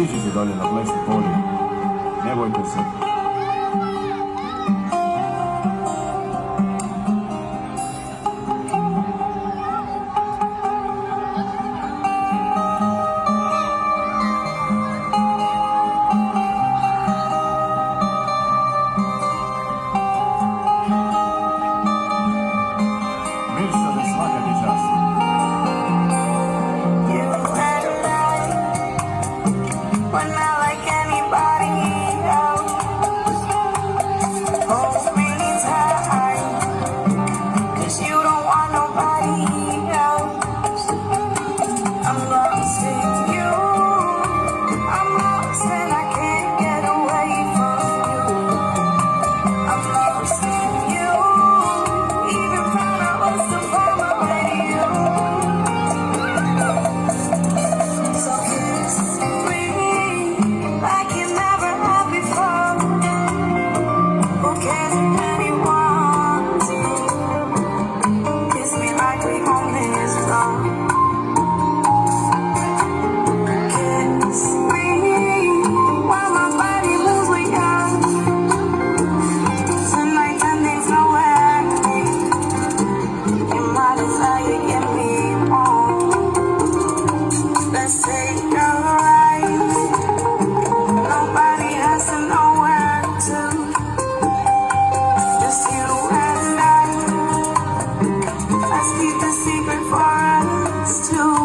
siđite dolje na plesni polje. Ne bojte se. Mirsade, svaka ti čast. But not like anybody else. Hold me tight, 'cause you don't want nobody else. I'm lost in you. I'm lost and I can't get away from you. I'm lost in you. Even found out what's the problem with you. So kiss me like you never have before. Who cares if anyone sees? Kiss me like we own this floor. Kiss me while my body moves with yours. Tonight ending's nowhere near. You might desire get me on. Let's take a ride. Nobody has to know where to. Just you and I. Let's keep the secret for us two.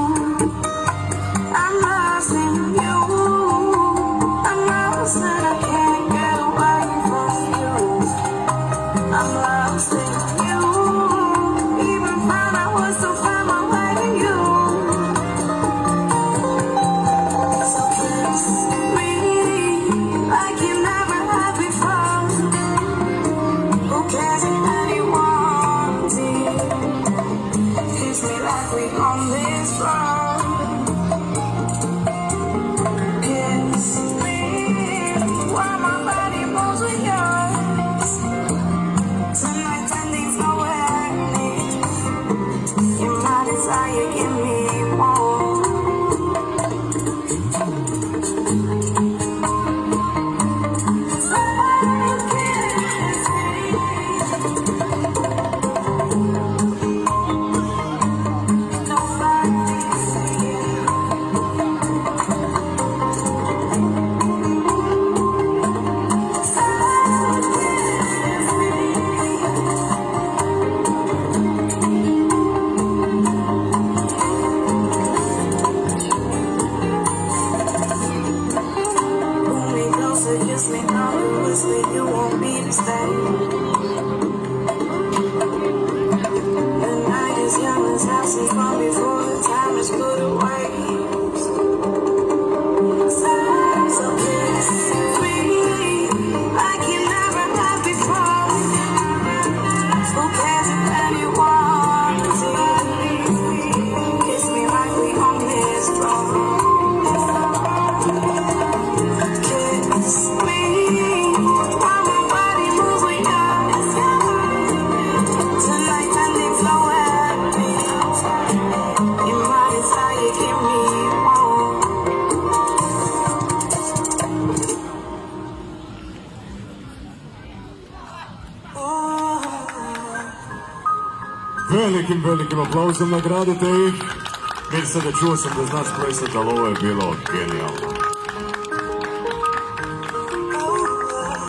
I'm lost in you. I'm lost and I can't get away from you. I'm lost in you. Even found out what's to find my way to you. So kiss me like you never have before. Who cares if anyone sees? Kiss me like we on this floor. Kiss me while my body moves with yours. Tonight ending's nowhere near. You might desire give me more. Pull me closer, kiss me now, whisper you want me to stay. The night is young as houses long before the time is put away. So kiss me like you never have before. Who cares if anyone sees? Kiss me like we on this floor. Kiss me while my body moves with yours. Tonight ending's nowhere near. You might desire give me more. Velikim aplauzom nagradite ih. Mirsade, čuo sam da znaš plesati, ali ovo je bilo genijalno.